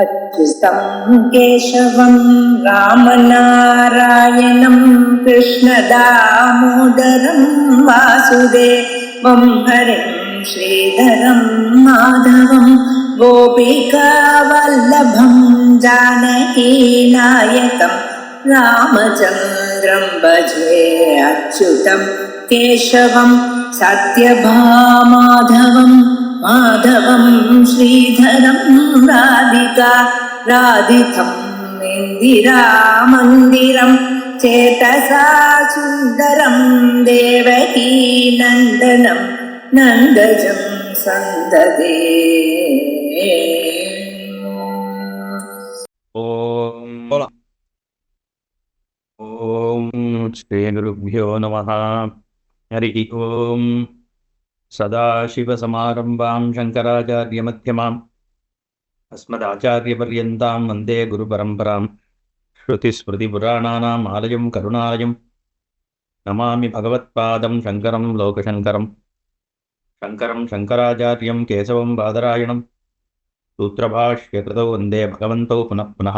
अच्युतं केशवं रामनारायणं कृष्णदामोदरं वासुदेवं हरिं श्रीधरं माधवं गोपिकावल्लभं जानकीनायकं रामचन्द्रं भजे अच्युतं केशवं सत्यभामाधवं माधवं श्रीधरं राधितं इन्दिरामन्दिरं चेतसा सुन्दरं देवकी नन्दनं नन्दजं सन्ददे। ओम श्री गुरुभ्यो नमः। हरि ओम। सदाशिवसमारम्भां शङ्कराचार्यमध्यमाम् अस्मदाचार्यपर्यन्तां वन्दे गुरुपरम्परां। श्रुतिस्मृतिपुराणानाम् आलयं करुणालयं नमामि भगवत्पादं शङ्करं लोकशङ्करं। शङ्करं शङ्कराचार्यं केशवं बादरायणं सूत्रभाष्यकृतौ वन्दे भगवन्तौ पुनः पुनः।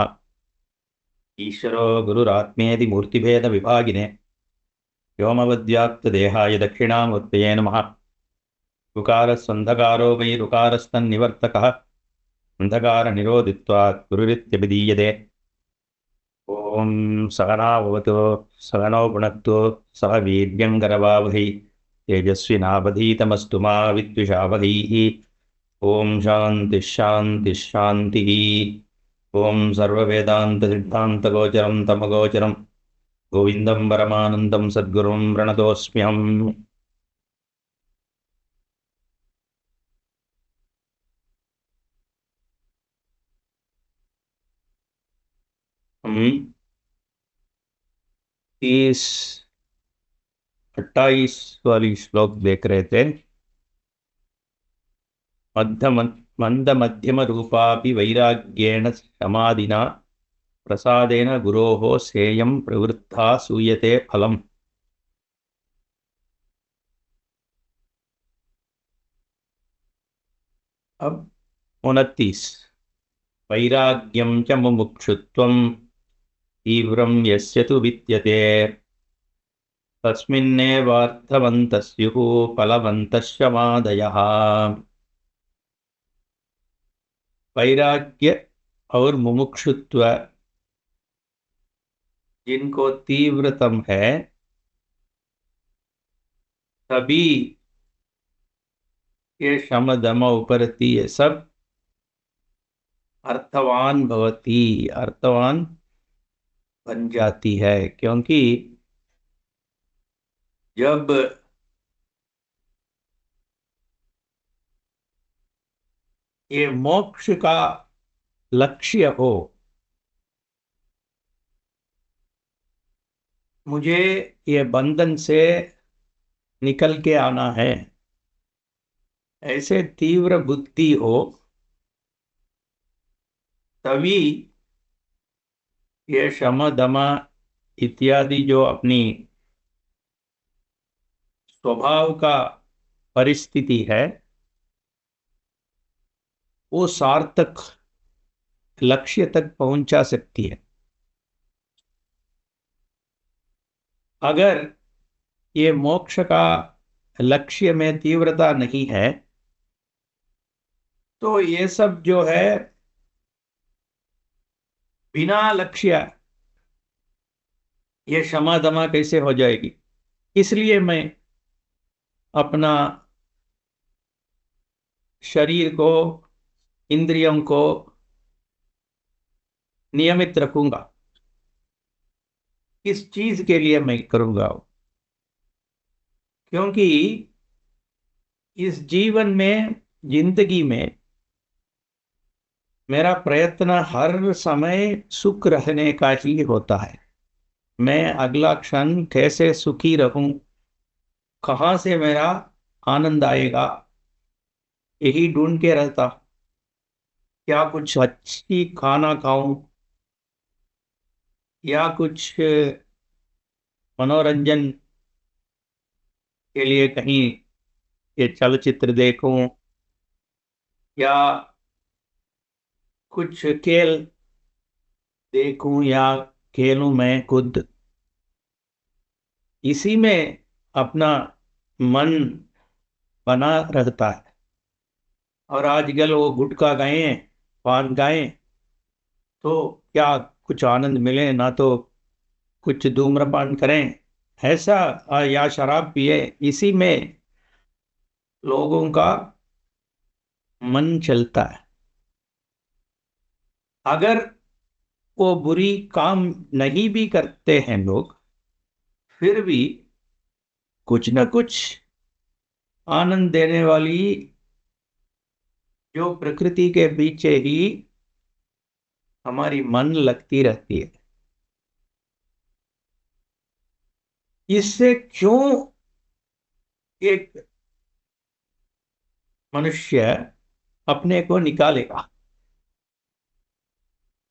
ईश्वरो गुरुरात्मेति मूर्तिभेदविभागिने व्योमवद्व्याप्तदेहाय दक्षिणामूर्तये नमः। ऋकारस्वन्धकारो वै ऋकारस्तन्निवर्तकः अन्धकारनिरोधित्वात् गुरुरित्यभिधीयते। ॐ सहना भवतु सहनौ भुनक्तु सह वीर्यङ्करवावहै तेजस्विनावधीतमस्तु मा विद्विषावहैः। ॐ शान्तिः शान्तिः शान्तिः। ॐ सर्ववेदान्तसिद्धान्तगोचरं तमगोचरं गोविन्दं परमानन्दं सद्गुरुं प्रणतोऽस्म्यहम्। हम 28 वाली श्लोक देख रहे थे। मंद मध्यम रूपापि वैराग्येण समाधिना प्रसादेन गुरोः सेयं प्रवृत्ता सूयते फलम्। अब 29 वैराग्यं च मुमुक्षुत्वं तीव्रं यस्य तु विद्यते तस्मिन्नेवार्थवन्तः स्युः फलवन्तश्च मादयः। वैराग्य और मुमुक्षुत्व जिनको तीव्रतम है तभी ये शम दम उपरति ये सब अर्थवान भवती अर्थवान बन जाती है। क्योंकि जब ये मोक्ष का लक्ष्य हो, मुझे ये बंधन से निकल के आना है, ऐसे तीव्र बुद्धि हो, तभी ये शम दम इत्यादि जो अपनी स्वभाव का परिस्थिति है वो सार्थक लक्ष्य तक पहुंचा सकती है। अगर ये मोक्ष का लक्ष्य में तीव्रता नहीं है तो ये सब जो है बिना लक्ष्य ये क्षमा दमा कैसे हो जाएगी। इसलिए मैं अपना शरीर को इंद्रियों को नियमित रखूंगा। किस चीज के लिए मैं करूंगा? क्योंकि इस जीवन में जिंदगी में मेरा प्रयत्न हर समय सुख रहने का ही होता है। मैं अगला क्षण कैसे सुखी रहूं, कहां से मेरा आनंद आएगा, यही ढूंढ के रहता। क्या कुछ अच्छी खाना खाऊं या कुछ मनोरंजन के लिए कहीं ये चलचित्र देखूं या कुछ खेल देखूं या खेलूं मैं खुद, इसी में अपना मन बना रहता है। और आजकल वो गुटखा खाएं, पान खाएं, तो क्या कुछ आनंद मिले? ना तो कुछ धूम्रपान करें ऐसा, या शराब पिए, इसी में लोगों का मन चलता है। अगर वो बुरी काम नहीं भी करते हैं लोग, फिर भी कुछ न कुछ आनंद देने वाली जो प्रकृति के पीछे ही हमारी मन लगती रहती है। इससे क्यों एक मनुष्य अपने को निकालेगा?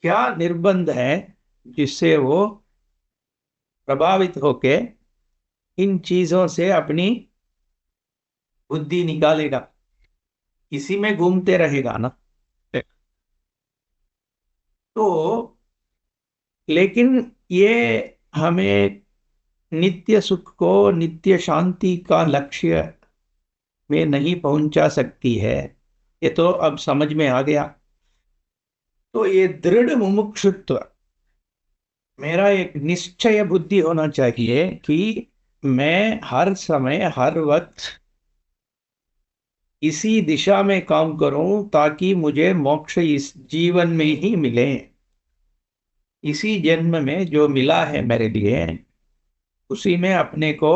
क्या निर्बंध है जिससे वो प्रभावित होके इन चीजों से अपनी बुद्धि निकालेगा? इसी में घूमते रहेगा ना। तो लेकिन ये हमें नित्य सुख को, नित्य शांति का लक्ष्य में नहीं पहुंचा सकती है। ये तो अब समझ में आ गया। तो ये दृढ़ मुमुक्षुत्व, मेरा एक निश्चय बुद्धि होना चाहिए कि मैं हर समय हर वक्त इसी दिशा में काम करूं, ताकि मुझे मोक्ष इस जीवन में ही मिले। इसी जन्म में जो मिला है मेरे लिए, उसी में अपने को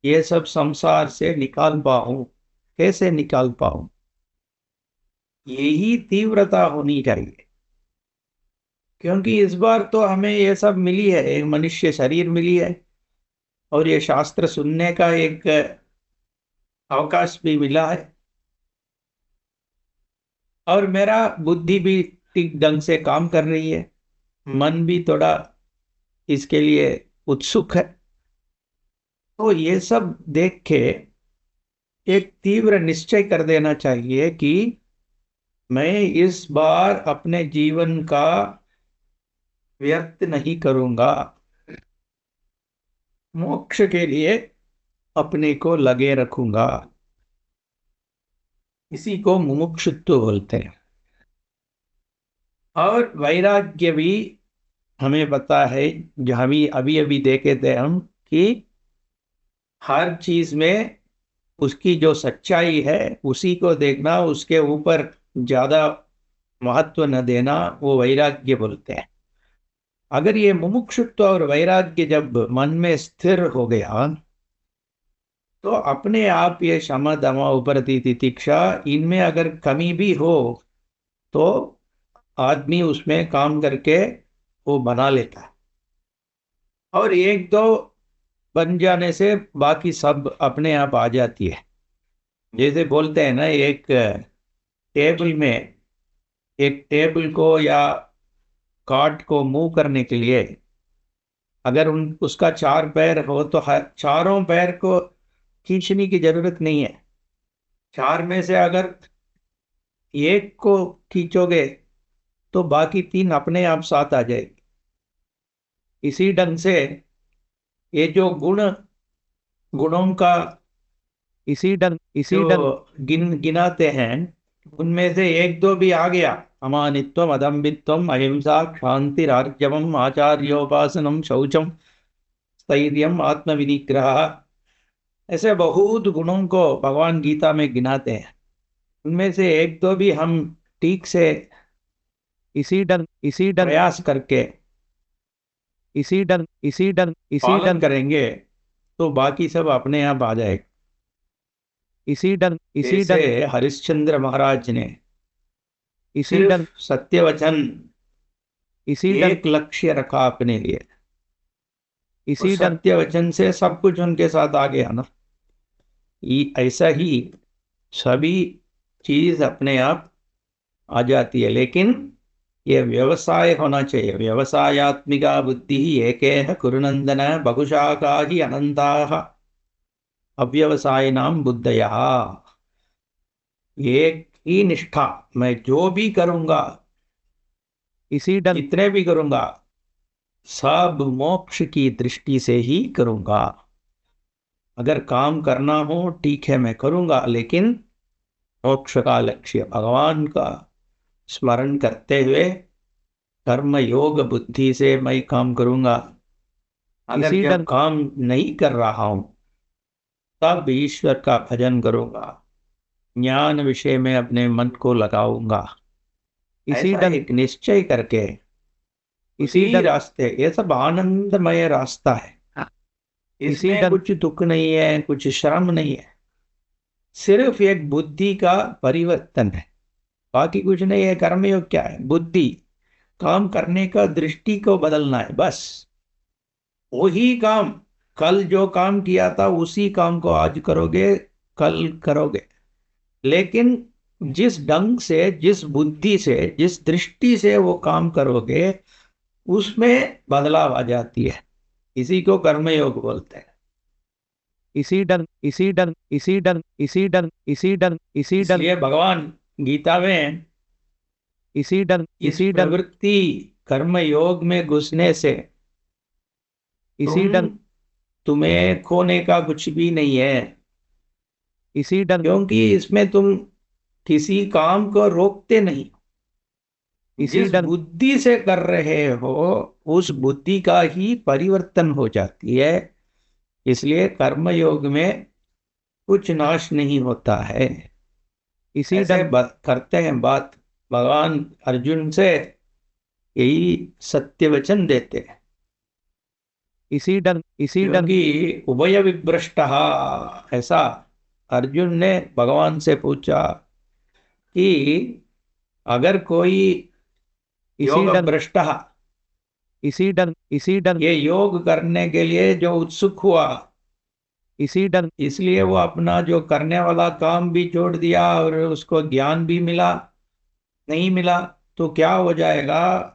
ये सब संसार से निकाल पाऊं। कैसे निकाल पाऊं? यही तीव्रता होनी चाहिए। क्योंकि इस बार तो हमें ये सब मिली है, एक मनुष्य शरीर मिली है, और ये शास्त्र सुनने का एक अवकाश भी मिला है, और मेरा बुद्धि भी ठीक ढंग से काम कर रही है, मन भी थोड़ा इसके लिए उत्सुक है। तो ये सब देख के एक तीव्र निश्चय कर देना चाहिए कि मैं इस बार अपने जीवन का व्यर्थ नहीं करूंगा, मोक्ष के लिए अपने को लगे रखूंगा। इसी को मुमुक्षुत्व बोलते हैं। और वैराग्य भी हमें पता है, जो हम अभी अभी देखे थे हम, कि हर चीज में उसकी जो सच्चाई है उसी को देखना, उसके ऊपर ज्यादा महत्व न देना, वो वैराग्य बोलते हैं। अगर ये मुमुक्षुत्व और वैराग्य जब मन में स्थिर हो गया, तो अपने आप ये शम दम उपरति तितिक्षा, इनमें अगर कमी भी हो तो आदमी उसमें काम करके वो बना लेता है। और एक दो बन जाने से बाकी सब अपने आप आ जाती है। जैसे बोलते हैं ना, टेबल में एक टेबल को या काट को मूव करने के लिए, अगर उसका चार पैर हो तो चारों पैर को खींचने की जरूरत नहीं है। चार में से अगर एक को खींचोगे तो बाकी तीन अपने आप साथ आ जाएगी। इसी ढंग से ये जो गुणों का इसी ढंग गिनाते हैं, उनमें से एक दो भी आ गया, अमानित्वम, अदम्भित्वम, अहिंसा, क्षांति, रार्जवम, आचार्योपासनम, शौचम, स्थैर्यम, आत्मविनिग्रह, ऐसे बहुत गुणों को भगवान गीता में गिनाते हैं। उनमें से एक दो भी हम ठीक से इसी ढंग प्रयास करके पालन करेंगे, तो बाकी सब अपने आप आ जाएगा। इसी ढंग हरिश्चंद्र महाराज ने सत्य वचन एक लक्ष्य रखा अपने लिए। सत्य वचन से सब कुछ उनके साथ आ गया ना। ऐसा ही सभी चीज अपने आप आ जाती है। लेकिन ये व्यवसाय होना चाहिए। व्यवसायात्मिका बुद्धि एकेह कुरुनंदन बहुशाखा ही अनंताः अव्यवसायिनां बुद्धयः। एक ही निष्ठा, मैं जो भी करूंगा इसी ढंग जितने भी करूंगा सब मोक्ष की दृष्टि से ही करूंगा। अगर काम करना हो ठीक है मैं करूंगा, लेकिन मोक्ष का लक्ष्य भगवान का स्मरण करते हुए कर्म योग बुद्धि से मैं काम करूंगा। अगर इसी जब ढंग काम नहीं कर रहा हूं तब ईश्वर का भजन करूंगा, ज्ञान विषय में अपने मन को लगाऊंगा। इसी ऐसा ढंग एक निश्चय करके इसी उसी ढंग रास्ते, ये सब आनंदमय रास्ता है, इसी इसमें ढंग कुछ दुख नहीं है, कुछ श्रम नहीं है, सिर्फ एक बुद्धि का परिवर्तन है, बाकी कुछ नहीं है। कर्मयोग क्या है? बुद्धि, काम करने का दृष्टि को बदलना है बस। वही काम, कल जो काम किया था उसी काम को आज करोगे, कल करोगे, लेकिन जिस ढंग से, जिस बुद्धि से, जिस दृष्टि से वो काम करोगे उसमें बदलाव आ जाती है। इसी को कर्मयोग बोलते हैं। इसी ढंग इसी ढंग इसी ढंग इसी ढंग इसी ढंग इसी ढंग इसलिए भगवान गीता में इसी ढंग इस इसी ढंग प्रवृत्ति कर्म योग में घुसने से इसी ढंग तुम्हें खोने का कुछ भी नहीं है, इसी ढंग क्योंकि इसमें तुम किसी काम को रोकते नहीं। इसी जिस ढंग बुद्धि से कर रहे हो उस बुद्धि का ही परिवर्तन हो जाती है। इसलिए कर्म योग में कुछ नाश नहीं होता है। इसी ऐसे ढंग करते हैं बात, भगवान अर्जुन से यही सत्य वचन देते हैं। इसी ढंग इसी ढंग क्योंकि उभय विभ्रष्ट, ऐसा अर्जुन ने भगवान से पूछा कि अगर कोई इसी योग ढंग भ्रष्ट, इसी ढंग इसी ढंग ये योग करने के लिए जो उत्सुक हुआ, इसी ढंग इसलिए वो अपना जो करने वाला काम भी छोड़ दिया और उसको ज्ञान भी मिला, नहीं मिला, तो क्या हो जाएगा?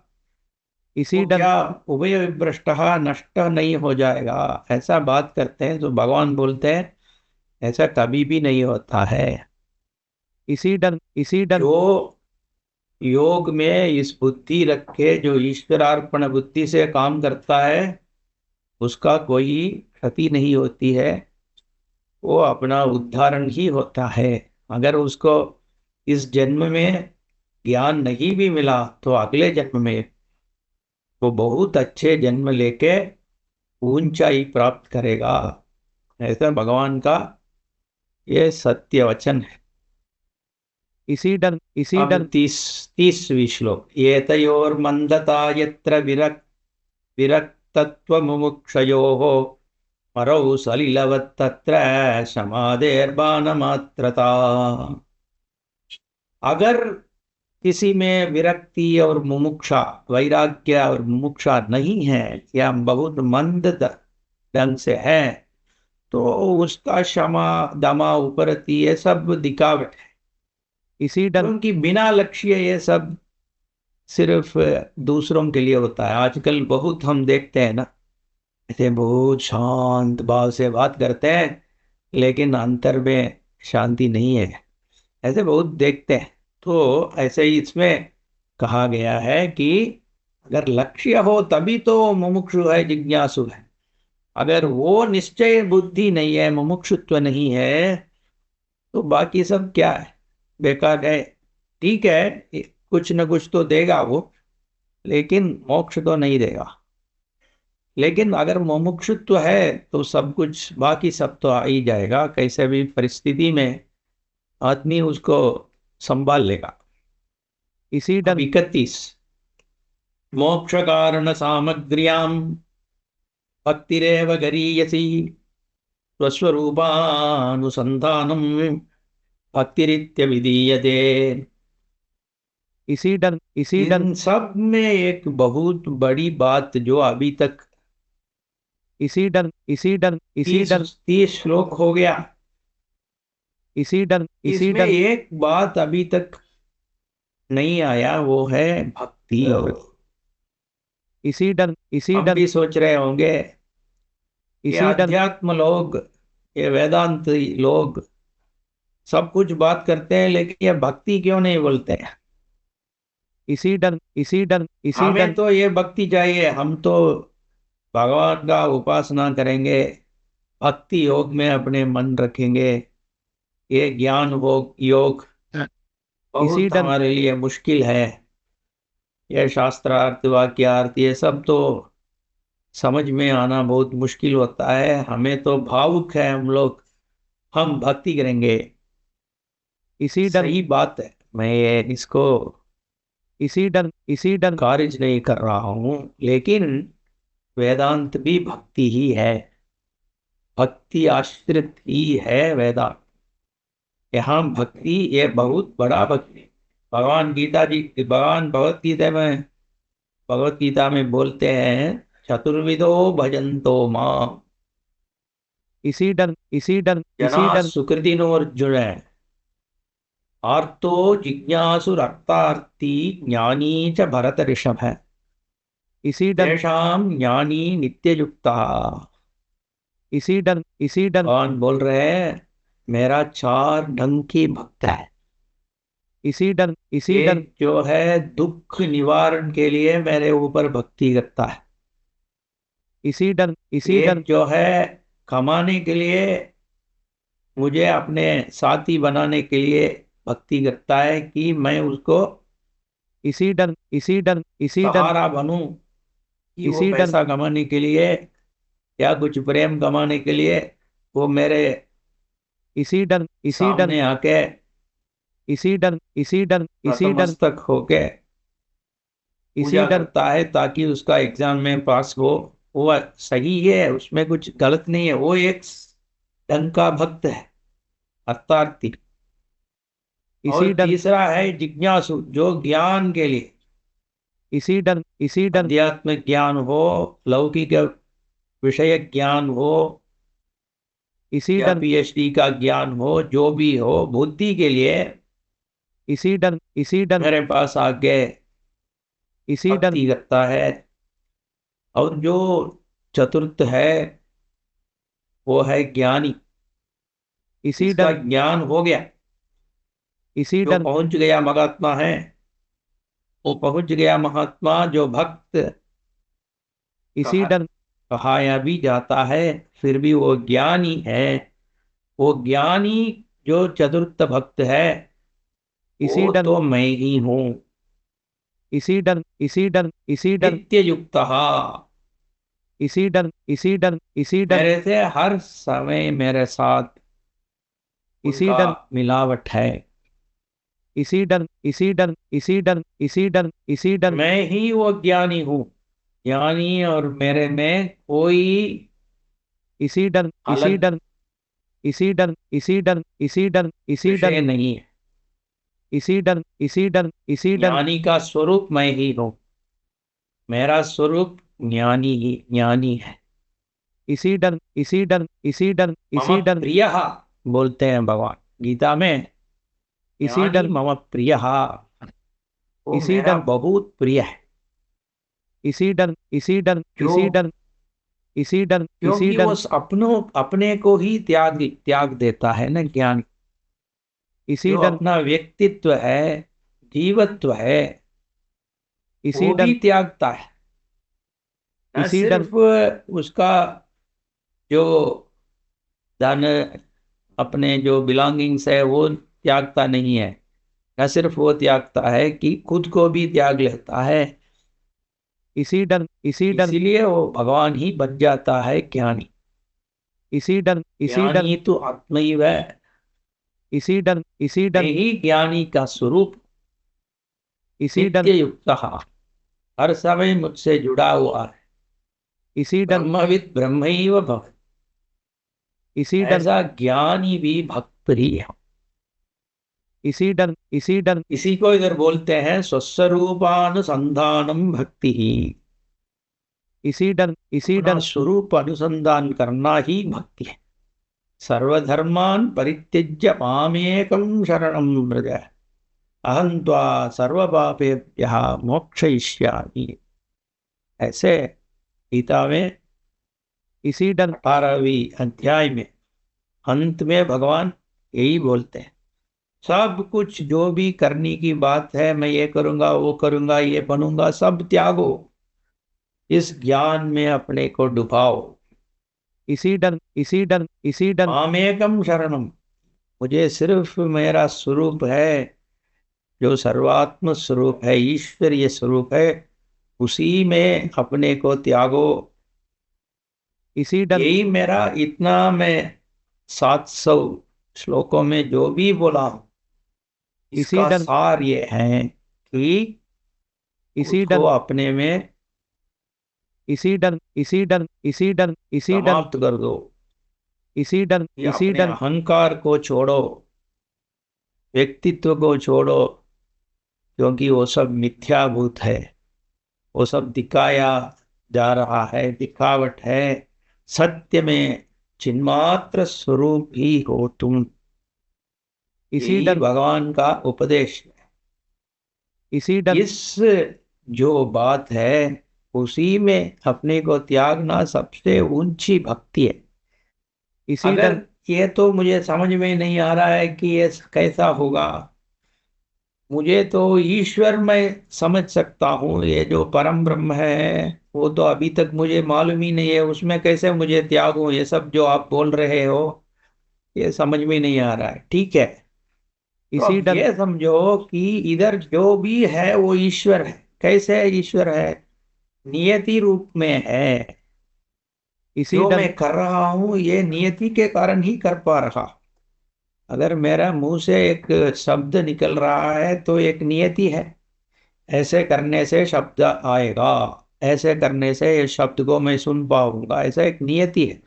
इसी वो ढंग क्या उभय विभ्रष्ट, नष्ट नहीं हो जाएगा? ऐसा बात करते हैं तो भगवान बोलते हैं ऐसा कभी भी नहीं होता है। इसी ढंग इसी ढंग जो योग में इस बुद्धि रख के जो ईश्वरार्पण बुद्धि से काम करता है उसका कोई क्षति नहीं होती है, वो अपना उद्धारण ही होता है। अगर उसको इस जन्म में ज्ञान नहीं भी मिला तो अगले जन्म में वो बहुत अच्छे जन्म लेके ऊंचाई प्राप्त करेगा। ऐसा भगवान का ये सत्य वचन है। इसी अब ढंग 30वीं श्लोक, ये तयोर्मन्दता यत्र विरक्तत्वमुमुक्षयोः परौ सलिलवत्तत्र समाधेर्बाणमात्रता। अगर किसी में विरक्ति और मुमुक्षा, वैराग्य और मुमुक्षा नहीं है, या बहुत मंद ढंग से है, तो उसका क्षमा दमा उपरति ये सब दिखावट है। इसी ढंग क्योंकि बिना लक्ष्य ये सब सिर्फ दूसरों के लिए होता है। आजकल बहुत हम देखते हैं ना, ऐसे बहुत शांत भाव से बात करते हैं लेकिन अंतर में शांति नहीं है, ऐसे बहुत देखते हैं। तो ऐसे ही इसमें कहा गया है कि अगर लक्ष्य हो तभी तो मुमुक्षु है, जिज्ञासु है। अगर वो निश्चय बुद्धि नहीं है, मुमुक्षुत्व नहीं है, तो बाकी सब क्या है? बेकार है। ठीक है, कुछ न कुछ तो देगा वो, लेकिन मोक्ष तो नहीं देगा। लेकिन अगर मुमुक्षुत्व है तो सब कुछ, बाकी सब तो आ ही जाएगा, कैसे भी परिस्थिति में आदमी उसको संभाल लेगा। इसी अब ढंग 31, मोक्ष कारण सामग्र्याम भक्तिरेव गरीयसी स्वस्वरूपानुसंधानम भक्तिरित्य विधीयते। इसी ढंग इन सब में एक बहुत बड़ी बात जो अभी तक इसी ढंग इसी ढंग इसी ढंग 30 श्लोक हो गया, इसी ढंग इसी इसमें ढंग एक बात अभी तक नहीं आया, वो है भक्ति। इसी ढंग इसी हम ढंग भी सोच रहे होंगे ये इसी ढंग अध्यात्म लोग, ये वेदांत लोग सब कुछ बात करते हैं लेकिन ये भक्ति क्यों नहीं बोलते हैं? इसी डंग इसी डंग इसी हमें डंग तो ये भक्ति चाहिए, हम तो भगवान का उपासना करेंगे, भक्ति योग में अपने मन रखेंगे। ये ज्ञान योग योग इसी बहुत डंग हमारे लिए मुश्किल है। ये शास्त्रार्थ वाक्यार्थ ये सब तो समझ में आना बहुत मुश्किल होता है। हमें तो भावुक है हम लोग, हम भक्ति करेंगे। इसी डंग सही बात है, मैं ये इसको इसी डंग इसी डंग खारिज नहीं कर रहा हूं, लेकिन वेदांत भी भक्ति ही है, भक्ति आश्रित ही है वेदांत। यहाँ भक्ति ये बहुत बड़ा भक्ति। भगवान भगवत गीता में बोलते हैं, चतुर्विदो भजन्तो माम इसी डंग इसी डंग जना इसी डंग सुकृतिनोर्जुन, आर्तो जिज्ञासुरर्तार्थी ज्ञानी च भरत ऋषभ है, इसी डंग तेषाम ज्ञानी नित्ययुक्ता। इसी डंग इसी डंग भगवान बोल रहे हैं, मेरा चार ढंग की भक्त है। इसी डंग इसी डंग एक जो है दुख निवारण के लिए मेरे ऊपर भक्ति करता है, इसी डंग इसी एक डंग जो है कमाने के लिए, मुझे अपने साथी बनाने के लिए भक्ति करता है कि मैं उसको इसी डंग इसी डंग इसी डंग सहारा बनूं, कि वो इसी डंग पैसा कमाने के लिए या कुछ प्रेम कमाने के लिए वो मेरे इसी डंग इसी डंग सामने आके इसी डंग इसी डंग इसी डंग नतमस्तक होके इसी पूजा डंग करता है ताकि उसका एग्जाम में पास हो। वो सही है, उसमें कुछ गलत नहीं है, वो एक ढंग का भक्त है, अर्थार्थी। इसी और डंग तीसरा है जिज्ञासु, जो ज्ञान के लिए, इसी डंग इसी डंग अध्यात्मिक ज्ञान हो, लौकिक विषय ज्ञान हो, इसी या डंग पीएचडी का ज्ञान हो, जो भी हो बुद्धि के लिए इसी डंग इसी डंग मेरे पास आके इसी डंग भक्ति करता है। और जो चतुर्थ है वो है ज्ञानी, इसी जिसका डंग ज्ञान हो गया, इसी जो डंग पहुंच गया महात्मा है, वो पहुंच गया महात्मा, जो भक्त इसी कहा डंग कहाया भी जाता है, फिर भी वो ज्ञानी है। वो ज्ञानी जो चतुर्थ भक्त है इसी वो डंग तो मैं ही हूँ, इसी डंग इसी डंग इसी डंग नित्य युक्त। इसी डंग इसी डंग इसी डंग मेरे से हर समय मेरे साथ इसी उनका डंग मिलावट है। इसी डंग इसी डंग इसी डंग इसी डंग इसी डंग मैं ही वो ज्ञानी हूँ, ज्ञानी और मेरे में कोई इसी डंग इसी अलग डंग इसी डंग इसी डंग इसी डंग इसी विषय डंग नहीं है। इसी डंग इसी डंग इसी डंग ज्ञानी का स्वरूप मैं ही हूँ, मेरा स्वरूप ज्ञानी है। इसी डंग इसी डंग इसी डंग मम इसी डंग प्रिय बोलते हैं भगवान गीता में, इसी ज्ञानी डंग मम प्रिय, वो इसी मेरा डंग बहुत प्रिय है। इसी डंग इसी डंग इसी क्यों? डंग इसी डंग इसी क्योंकि वो डंग अपने को ही त्याग त्याग देता है ना ज्ञानी। इसी जो डंग अपना व्यक्तित्व है, जीवत्व है, इसी वो भी डंग त्यागता है। न इसी डंग सिर्फ उसका जो धन, अपने जो बिलोंगिंग्स है वो त्यागता नहीं है, न सिर्फ वो त्यागता है कि खुद को भी त्याग लेता है। इसी डंग इसी डंग इसीलिए वो भगवान ही बन जाता है ज्ञानी। इसी डंग इसी डंग ज्ञानी तो आत्मैव है, इसी डंग इसी मैं डंग ही ज्ञानी का स्वरूप, इसी डंग नित्य युक्त, हर समय मुझसे जुड़ा हुआ है। इसी डंग ब्रह्मविद ब्रह्मैव भव, इसी डंग ऐसा ज्ञानी भी भक्त ही है। इसी डंग इसी डंग इसी को इधर बोलते हैं स्वस्वरूपानुसंधानम भक्ति ही। इसी डंग इसी अपना डंग स्वरूप अनुसंधान करना ही भक्ति है। सर्वधर्मान परित्यज्य मामेकं शरणं व्रज, अहं त्वा सर्वपापेभ्यः मोक्षयिष्यामि। ऐसे गीता में इसी डंग 18वीं अध्याय में अंत में भगवान यही बोलते हैं, सब कुछ जो भी करने की बात है, मैं ये करूंगा वो करूंगा ये बनूंगा, सब त्यागो। इस ज्ञान में अपने को डुबाओ। इसी डन इसी डन इसी डन मामेकम शरणम, मुझे सिर्फ मेरा स्वरूप है, जो सर्वात्म स्वरूप है, ईश्वरीय स्वरूप है, उसी में अपने को त्यागो। इसी डन यही मेरा, इतना मैं 700 श्लोकों में जो भी बोला हूं, इसी इसका डन सार ये है कि इसी उसको डन अपने में इसी डन इसी डन इसी डन इसी डन समाप्त कर दो। इसी डन ये इसी अपने डन अहंकार को छोड़ो, व्यक्तित्व को छोड़ो, क्योंकि वो सब मिथ्याभूत है, वो सब दिखाया जा रहा है, दिखावट है। सत्य में चिन्मात्र स्वरूप ही हो तुम, इसी यही डन भगवान का उपदेश है। इसी डन इस जो बात है, उसी में अपने को त्यागना सबसे ऊंची भक्ति है। इसी अगर डन ये तो मुझे समझ में नहीं आ रहा है कि ये कैसा होगा, मुझे तो ईश्वर मैं समझ सकता हूँ, ये जो परम ब्रह्म है वो तो अभी तक मुझे मालूम ही नहीं है, उसमें कैसे मुझे त्यागूं, ये सब जो आप बोल रहे हो ये समझ में नहीं आ रहा है। ठीक है, तो इसी अब डन ये समझो कि इधर जो भी है वो ईश्वर है। कैसे ईश्वर है? नियति रूप में है। इसी जो डन मैं कर रहा हूं ये नियति के कारण ही कर पा रहा। अगर मेरा मुंह से एक शब्द निकल रहा है तो एक नियति है, ऐसे करने से शब्द आएगा, ऐसे करने से इस शब्द को मैं सुन पाऊंगा, ऐसा एक नियति है।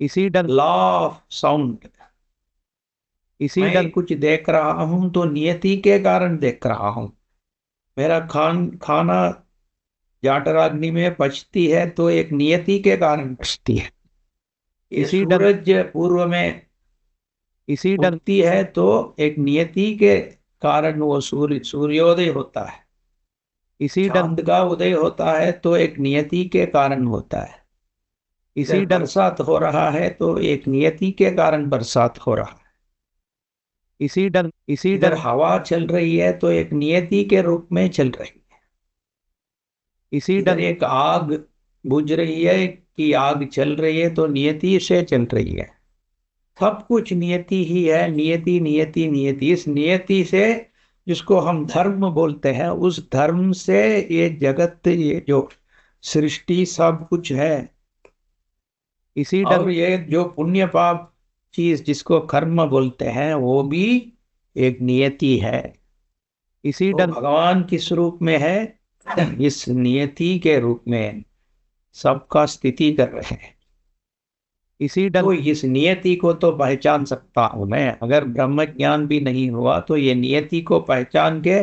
इसी डन लॉ ऑफ साउंड। इसी मैं डन कुछ देख रहा हूं तो नियति के कारण देख रहा हूं। मेरा खाना जाटराग्नि में पचती है तो एक नियति के कारण पचती है। ये इसी डन सूरज पूर्व में इसी डन उगती है तो एक नियति के कारण वो सूर्योदय होता है। इसी डन चांद का उदय होता है तो एक नियति के कारण होता है। इधर इसी डन बरसात हो रहा है तो एक नियति के कारण बरसात हो रहा है। इसी डन इसी इधर डन हवा चल रही है तो एक नियति के रूप में चल रही है। इसी इधर डन एक आग बुझ रही है कि आग चल रही है तो नियति से चल रही है। सब कुछ नियति ही है, नियति नियति नियति। इस नियति से, जिसको हम धर्म बोलते हैं, उस धर्म से ये जगत, ये जो सृष्टि सब कुछ है। इसी डन और ये जो पुण्य पाप चीज जिसको कर्म बोलते हैं वो भी एक नियति है। इसी तो डन भगवान किस रूप में है? इस नियति के रूप में सबका स्थिति कर रहे हैं। इसी डन तो इस नियति को तो पहचान सकता हूं मैं। अगर ब्रह्म ज्ञान भी नहीं हुआ तो ये नियति को पहचान के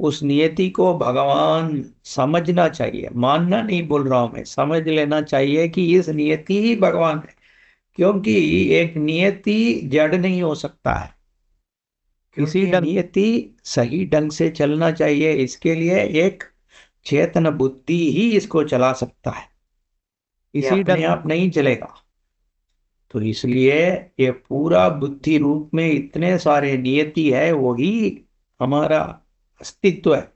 उस नियति को भगवान समझना चाहिए। मानना नहीं बोल रहा हूं मैं, समझ लेना चाहिए कि इस नियति ही भगवान है। क्योंकि एक नियति जड़ नहीं हो सकता है, क्योंकि इसी ये डन नियति सही ढंग से चलना चाहिए। इसके लिए एक चेतन बुद्धि ही इसको चला सकता है, ये इसी अपने डन आप नहीं चलेगा। तो इसलिए ये पूरा बुद्धि रूप में इतने सारे नियति है, वही हमारा अस्तित्व है।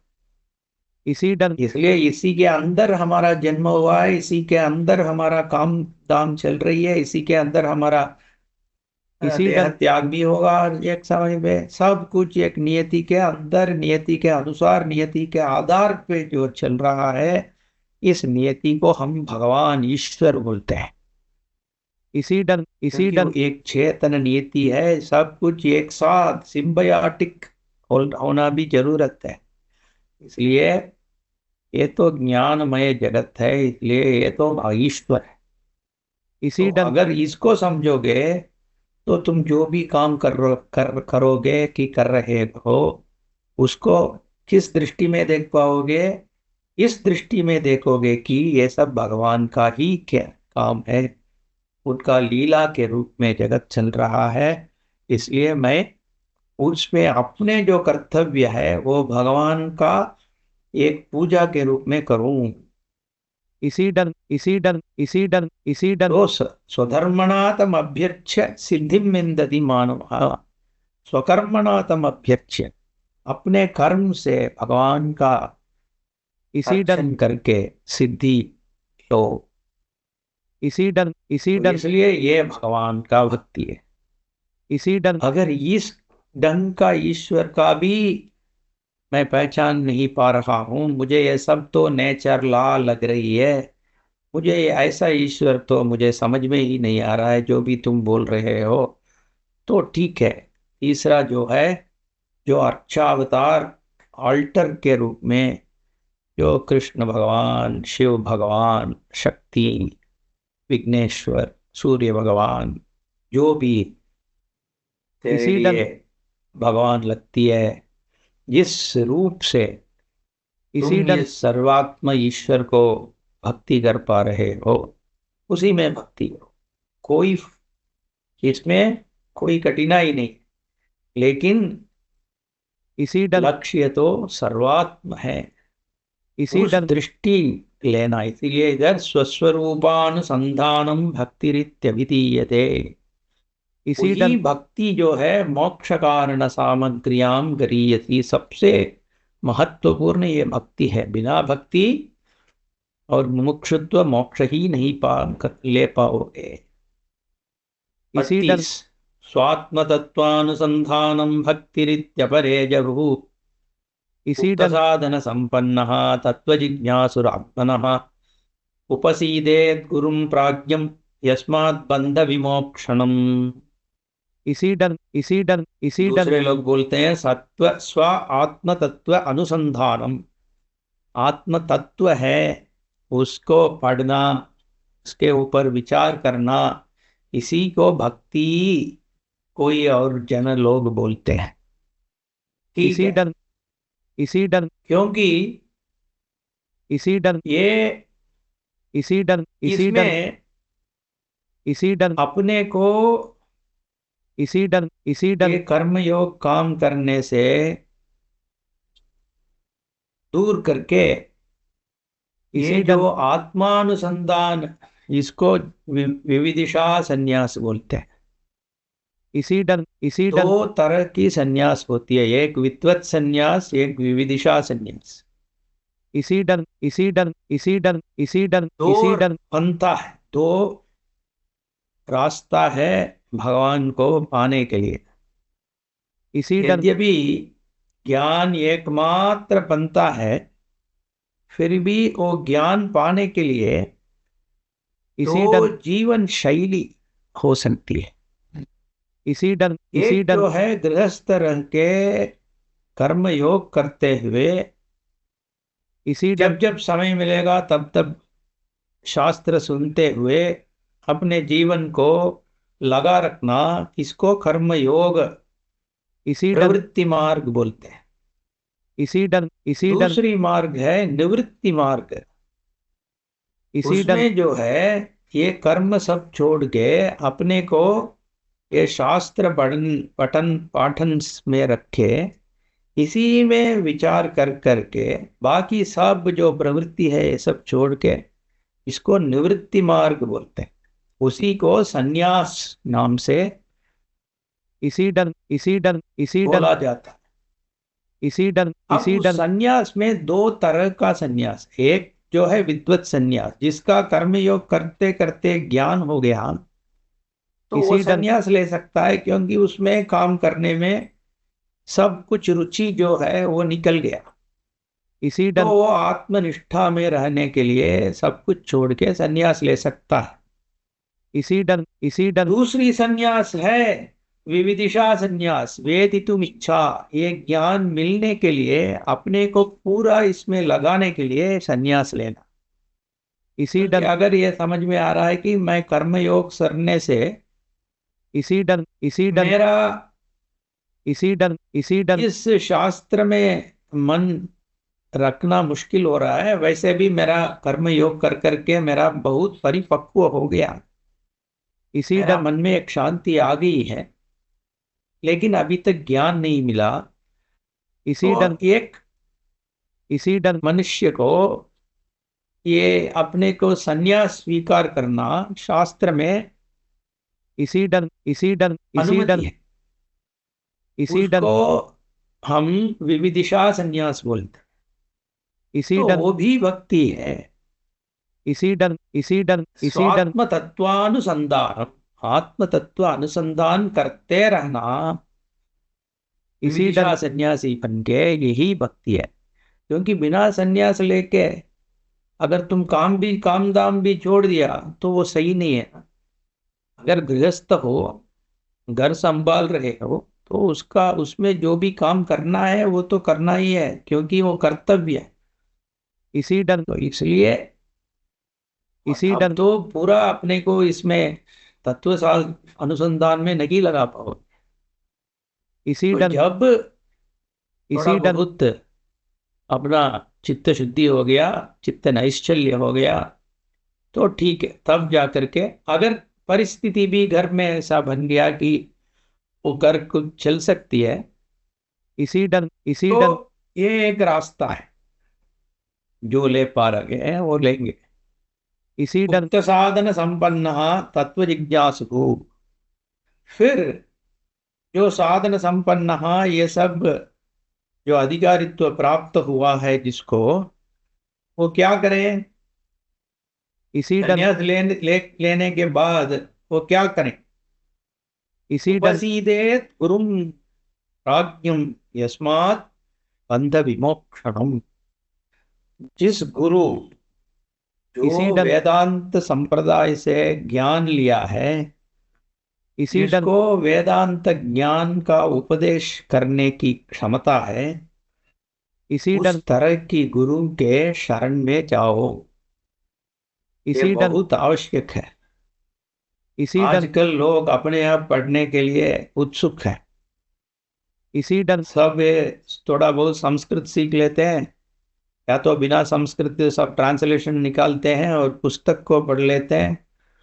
इसी डन इसलिए इसी के अंदर हमारा जन्म हुआ है, इसी के अंदर हमारा काम दाम चल रही है, इसी के अंदर हमारा इसी देह डन त्याग भी होगा। और एक समय में सब कुछ एक नियति के अंदर, नियति के अनुसार, नियति के आधार पे जो चल रहा है, इस नियति को हम भगवान ईश्वर बोलते हैं। इसी डन इसी क्योंकि वो डन एक चेतन नियति है, सब कुछ एक साथ सिम्बायोटिक होना भी जरूरत है। इसलिए ये तो ज्ञानमय जगत है, इसलिए ये तो ईश्वर है। तो इसी डन अगर इसको समझोगे तो तुम जो भी काम करोगे कि कर रहे हो, उसको किस दृष्टि में देख पाओगे? इस दृष्टि में देखोगे कि ये सब भगवान का ही क्या काम है, उनका लीला के रूप में जगत चल रहा है। इसलिए मैं उसमें अपने जो कर्तव्य है वो भगवान का एक पूजा के रूप में करूं। इसी डन इसी डन इसी डन इसी डन तो स्वधर्मणा तम अभ्यर्च्य सिद्धिं विन्दति मानव। स्वकर्मणा तम अभ्यक्ष्य, अपने कर्म से भगवान का इसी डर अर्चन करके सिद्धि लो। इसी डर इसी तो डर इसलिए ये भगवान का भक्ति है। इसी डर अगर इस ढंग का ईश्वर का भी मैं पहचान नहीं पा रहा हूं, मुझे ये सब तो नेचर लॉ लग रही है, मुझे ये ऐसा ईश्वर तो मुझे समझ में ही नहीं आ रहा है जो भी तुम बोल रहे हो, तो ठीक है। तीसरा जो है, जो अर्चावतार ऑल्टर के रूप में जो कृष्ण भगवान, शिव भगवान, शक्ति, विघ्नेश्वर, सूर्य भगवान, जो भी तेरे इसी डर लिए भगवान लगती है, जिस रूप से इसी तुम डर ये सर्वात्म ईश्वर को भक्ति कर पा रहे हो, उसी में भक्ति हो। कोई इसमें कोई कठिनाई नहीं, लेकिन इसी डर लक्ष्य तो सर्वात्म है। इसी उस डर दृष्टि लेना, इसीलिए इधर स्वस्वरूपानुसंधानम भक्तिरित्यभिधीयते। इसी डर वही भक्ति जो है मोक्ष कारण सामग्र्याम गरीयसी, सबसे महत्वपूर्ण ये भक्ति है। बिना भक्ति और मुमुक्षुत्व मोक्ष ही नहीं ले पाओगे। इसी डर 32 स्वात्मतत्वानुसंधानम भक्तिरित्यपरे जगु इसी उक्त डर साधन संपन्नः तत्त्वजिज्ञासुरात्मनः उपसीदेत् गुरुं प्राज्ञं यस्मात् बंध विमोक्षणम्। इसी डर इसी डर इसी डर दूसरे लोग बोलते हैं सत्व स्व आत्म तत्व अनुसंधानम। आत्म तत्व है, उसको पढ़ना, उसके ऊपर विचार करना, इसी को भक्ति कोई और जन लोग बोलते हैं। ठीक इसी है, डर इसी डर क्योंकि इसी डर ये इसी डर इसी डर इसमें इसी डर अपने को इसी डर इसी डर ये कर्म योग काम करने से दूर करके ये इसी डर जो आत्मानुसंधान, इसको विविदिशा संन्यास बोलते हैं। इसी डर इसी डर दो तरह की संन्यास होती है, एक विद्वत संन्यास, एक विविदिशा संन्यास। इसी डर इसी डर इसी डर इसी डर दो इसी डर पंथा है, दो रास्ता है भगवान को पाने के लिए। इसी डर यद्यपि ज्ञान एकमात्र पंथा है, फिर भी वो ज्ञान पाने के लिए इसी दो डर जीवन शैली हो सकती है। इसी डर इसी एक डर जो है गृहस्थ रह के कर्म योग करते हुए, इसी डर जब जब समय मिलेगा तब तब शास्त्र सुनते हुए अपने जीवन को लगा रखना, इसको कर्म योग इसी डर प्रवृत्ति मार्ग बोलते हैं। इसी डर इसी डर दूसरी मार्ग है निवृत्ति मार्ग। इसी डर उसमें जो है ये कर्म सब छोड़ के अपने को ये शास्त्र पठन पठन पाठन में रखे, इसी में विचार कर करके बाकी सब जो प्रवृत्ति है ये सब छोड़ के, इसको निवृत्ति मार्ग बोलते हैं। उसी को संन्यास नाम से इसी डर इसी डर इसी डर बोला जाता है। इसी डर अब इसी उस डर संन्यास में दो तरह का संन्यास, एक जो है विद्वत संन्यास, जिसका कर्म योग करते करते ज्ञान हो गया, तो वो इसी डर संन्यास ले सकता है, क्योंकि उसमें काम करने में सब कुछ रुचि जो है वो निकल गया। इसी तो डर वो आत्मनिष्ठा में रहने के लिए सब कुछ छोड़ के संन्यास ले सकता है। इसी डर इसी डर दूसरी संन्यास है विविदिशा संन्यास, वेदितुम इच्छा। ये ज्ञान मिलने के लिए अपने को पूरा इसमें लगाने के लिए संन्यास लेना। इसी क्योंकि डर अगर ये समझ में आ रहा है कि मैं कर्मयोग करने से इसी डर इसी डर मेरा इसी डर इसी डर इस शास्त्र में मन रखना मुश्किल हो रहा है, वैसे भी मेरा कर्मयोग कर करके मेरा बहुत परिपक्व हो गया, इसी मेरा डर मन में एक शांति आ गई है, लेकिन अभी तक ज्ञान नहीं मिला। इसी डर तो एक इसी डर मनुष्य को ये अपने को संन्यास स्वीकार करना शास्त्र में इसी डर इसी डर इसी डर अनुमति है। इसी ढंग उसको हम विविदिशा संन्यास बोलते हैं। इसी तो ढंग वो भी भक्ति है। इसी ढंग इसी ढंग इसी ढंग स्वात्म तत्वानुसंधान, आत्म तत्व अनुसंधान करते रहना, इसी विविदिशा ढंग सन्यासी बन के, यही भक्ति है। क्योंकि बिना सन्यास लेके अगर तुम काम दाम भी छोड़ दिया तो वो सही नहीं है। अगर गृहस्थ हो, घर संभाल रहे हो, तो उसका उसमें जो भी काम करना है वो तो करना ही है, क्योंकि वो कर्तव्य है। इसी ढंग तो इसलिए इसी अब ढंग तो पूरा अपने को इसमें तत्व अनुसंधान में नहीं लगा पाओ। इसी तो ढंग जब थोड़ा इसी ढंग बहुत अपना चित्त शुद्धि हो गया, चित्त नैश्चल्य हो गया, तो ठीक है। तब जा करके अगर परिस्थिति भी घर में ऐसा बन गया कि वो कर कुछ चल सकती है, इसी ढंग इसी तो ढंग ये एक रास्ता है जो ले पा रहे हैं वो लेंगे। इसी ढंग उक्त साधन संपन्न तत्व जिज्ञासु, फिर जो साधन संपन्न, ये सब जो अधिकारित्व प्राप्त हुआ है जिसको, वो क्या करें? इसी ढंग संन्यास लेने के बाद वो क्या करें? इसी ढंग उपसीदेत गुरुम प्राज्ञम यस्मात् बंध विमोक्षणम। जिस गुरु, इसी जो ढंग वेदांत संप्रदाय से ज्ञान लिया है, इसी ढंग जिसको वेदांत ज्ञान का उपदेश करने की क्षमता है, इसी उस ढंग तरह की गुरु के शरण में जाओ। ये इसी ढंग बहुत आवश्यक है। इसी ढंग आजकल लोग अपने आप पढ़ने के लिए उत्सुक हैं। इसी ढंग सब ये थोड़ा बहुत संस्कृत सीख लेते हैं, या तो बिना संस्कृत सब ट्रांसलेशन निकालते हैं और पुस्तक को पढ़ लेते हैं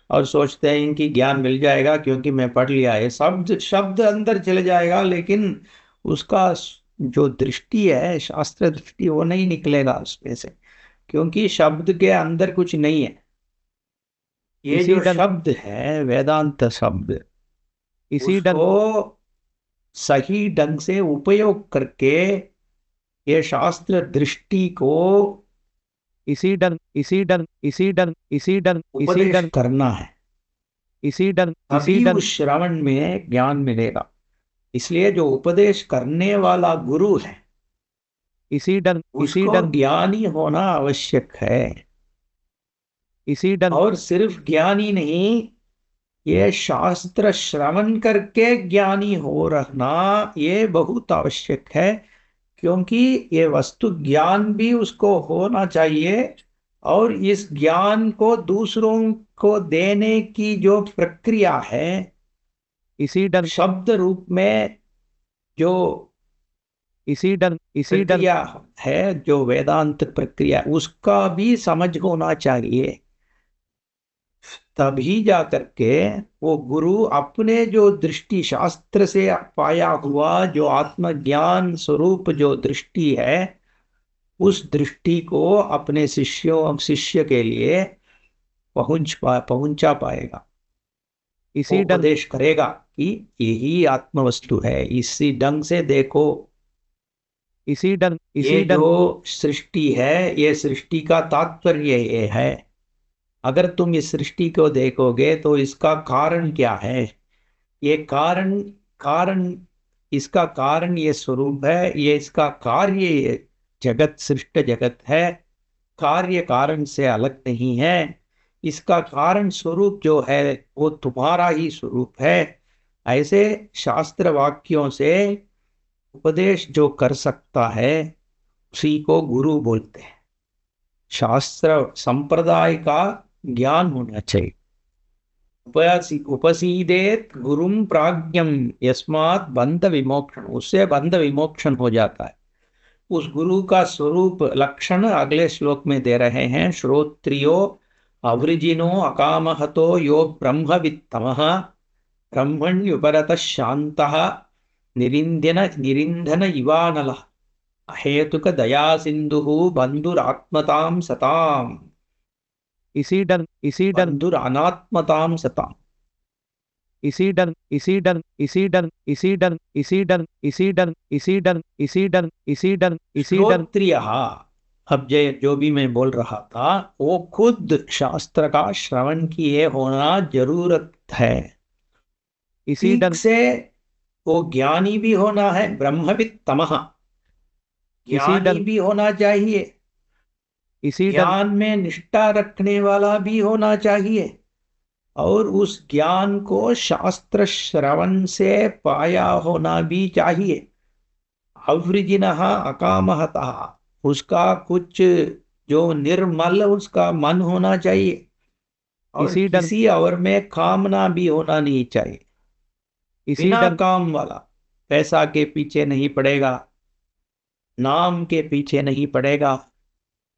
और सोचते हैं इनकी ज्ञान मिल जाएगा क्योंकि मैं पढ़ लिया है, शब्द शब्द अंदर चले जाएगा, लेकिन उसका जो दृष्टि है, शास्त्र दृष्टि, वो नहीं निकलेगा उसमें से, क्योंकि शब्द के अंदर कुछ नहीं है। ये इसी जो ढंग शब्द है वेदांत शब्द, इसी उसको ढंग सही ढंग से उपयोग करके ये शास्त्र दृष्टि को इसी ढंग इसी ढंग इसी ढंग इसी ढंग इसी उपदेश ढंग करना है, इसी ढंग इसी तभी ढंग उस श्रवण में ज्ञान मिलेगा। इसलिए जो उपदेश करने वाला गुरु है, इसी ढंग इसी उसको ढंग ज्ञानी होना आवश्यक है। इसी ढंग और सिर्फ ज्ञानी नहीं, ये शास्त्र श्रवण करके ज्ञानी हो रहना, ये बहुत आवश्यक है। क्योंकि ये वस्तु ज्ञान भी उसको होना चाहिए, और इस ज्ञान को दूसरों को देने की जो प्रक्रिया है, इसी ढंग शब्द रूप में जो इसी ढंग इसी ढंग प्रक्रिया है, जो वेदांत प्रक्रिया, उसका भी समझ होना चाहिए। तभी जा करके वो गुरु अपने जो दृष्टि शास्त्र से पाया हुआ जो आत्मज्ञान स्वरूप जो दृष्टि है, उस दृष्टि को अपने शिष्य के लिए पहुंचा पाएगा। वो इसी ढंग उपदेश करेगा कि यही आत्म वस्तु है, इसी ढंग से देखो। इसी ढंग ये इसी ढंग जो सृष्टि है, ये सृष्टि का तात्पर्य ये है। अगर तुम इस सृष्टि को देखोगे तो इसका कारण क्या है? ये कारण कारण इसका कारण ये स्वरूप है, ये इसका कार्य, ये जगत सृष्ट जगत है, कार्य कारण से अलग नहीं है। इसका कारण स्वरूप जो है वो तुम्हारा ही स्वरूप है। ऐसे शास्त्र वाक्यों से उपदेश जो कर सकता है, उसी को गुरु बोलते हैं। शास्त्र संप्रदाय का ज्ञान होना चाहिए। उपसीदेत गुरुम प्राज्ञम यस्मात् बंध विमोक्षण, उससे बंध विमोक्षण हो जाता है। उस गुरु का स्वरूप लक्षण अगले श्लोक में दे रहे हैं। श्रोत्रियो अवृजिनो अकामहतो यो ब्रह्मवित्तमः ब्रह्मण्युपरतः शान्तः निरिंधन इवानलः अहेतुक दया सिंधुः बंधुरात्मतां सताम्, इसी ढंग इसी ढंग बंधुरानात्मतां सताम्। इसी डन इसी डन इसी डन इसी डन इसी डन इसी डन इसी डन इसी डन इसी डन इसी डन श्रोत्रिय। अब जो भी मैं बोल रहा था वो खुद शास्त्र का श्रवण किए होना जरूरत है। इसी ठीक डन से वो ज्ञानी भी होना है, ब्रह्मविद तमः, इसी ज्ञानी डन भी होना चाहिए, इसी डन ज्ञान में निष्ठा रखने वाला भी होना चाहिए, और उस ज्ञान को शास्त्र श्रवण से पाया होना भी चाहिए। अवृजिनः अकामहतः, उसका कुछ जो निर्मल उसका मन होना चाहिए, और इसी डन किसी और में कामना भी होना नहीं चाहिए। इसी बिना डन काम वाला, पैसा के पीछे नहीं पड़ेगा, नाम के पीछे नहीं पड़ेगा,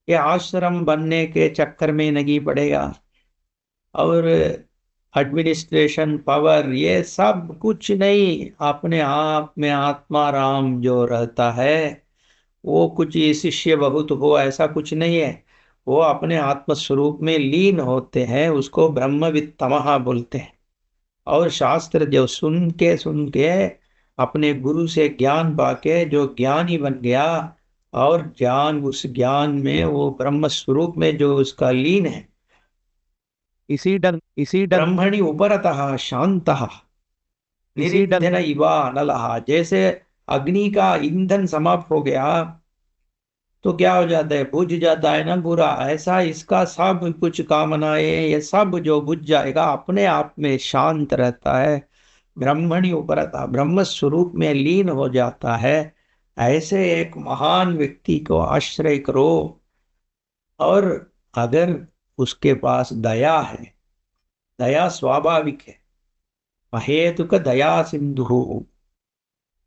ये आश्रम बनने के चक्कर में नहीं पड़ेगा, और एडमिनिस्ट्रेशन पावर ये सब कुछ नहीं। अपने आप में आत्मा राम जो रहता है, वो कुछ ये शिष्य बहुत हो ऐसा कुछ नहीं है। वो अपने आत्म स्वरूप में लीन होते हैं, उसको ब्रह्मविद तमः बोलते हैं। और शास्त्र जो सुन के अपने गुरु से ज्ञान पाके जो ज्ञानी बन गया, और ज्ञान उस ज्ञान में वो ब्रह्म स्वरूप में जो उसका लीन है, इसी डन इसी डन ब्रह्मणि उपरतः शांतः इसी डन निरिंजन इवा अनलः। जैसे अग्नि का ईंधन समाप्त हो गया तो क्या हो जाता है, बुझ जाता है ना पूरा, ऐसा इसका सब कुछ कामनाएं ये सब जो बुझ जाएगा अपने आप में शांत रहता है, ब्रह्मणि उपरता ब्रह्म स्वरूप में लीन हो जाता है। ऐसे एक महान व्यक्ति को आश्रय करो। और अगर उसके पास दया है, दया स्वाभाविक है, अहेतुक दया सिंधु,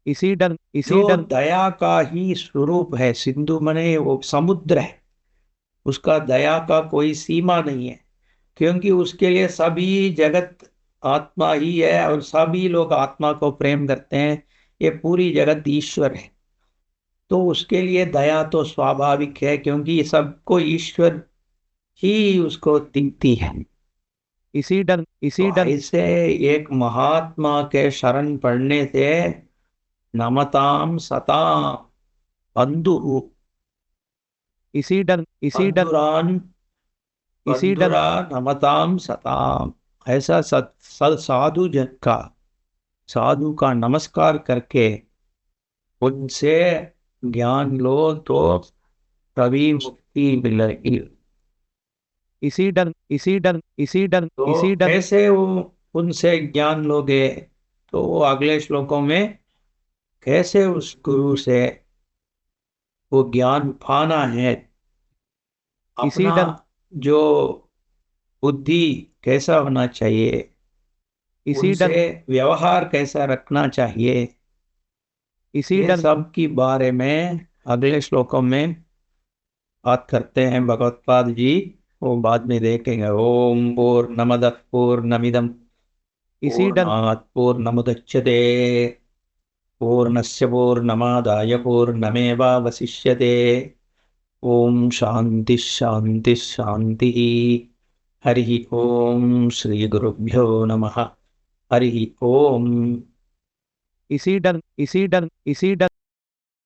इसी डन इसी जो डन दया का ही स्वरूप है, सिंधु मने वो समुद्र है, उसका दया का कोई सीमा नहीं है, क्योंकि उसके लिए सभी जगत आत्मा ही है, और सभी लोग आत्मा को प्रेम करते हैं, ये पूरी जगत ईश्वर है। तो उसके लिए दया तो स्वाभाविक है, क्योंकि ये सबको ईश्वर ही उसको दिखती है। इसी डन इसी तो डन ऐसे एक महात्मा के शरण पड़ने से नमताम सताम बंधु, इसी डन इसी डन बंधुरान इसी डन बंधुरा नमताम सताम। ऐसा साधु जन का, साधु का नमस्कार करके उनसे ज्ञान लो तो तभी मुक्ति मिलेगी। इसी डन इसी डन इसी डन तो इसी डन कैसे वो उनसे ज्ञान लोगे, तो वो अगले श्लोकों में कैसे उस गुरु से वो ज्ञान पाना है, इसी अपना डन जो बुद्धि कैसा होना चाहिए, इसी उनसे डन व्यवहार कैसा रखना चाहिए, इसी ये डन सब की बारे में अगले श्लोकों में बात करते हैं भगवत्पाद जी। वो बाद में देखेंगे। ओम पूर्णमदः पूर्णमिदं इसी डन पूर्णात् पूर्णमुदच्यते पूर्णस्य पूर्णमादाय पूर्णमेवावशिष्यते। ओम शांति शांति शांति। हरि ओम श्री गुरुभ्यो नमः। हरि ओम। इसी डन इसी डन इसी डन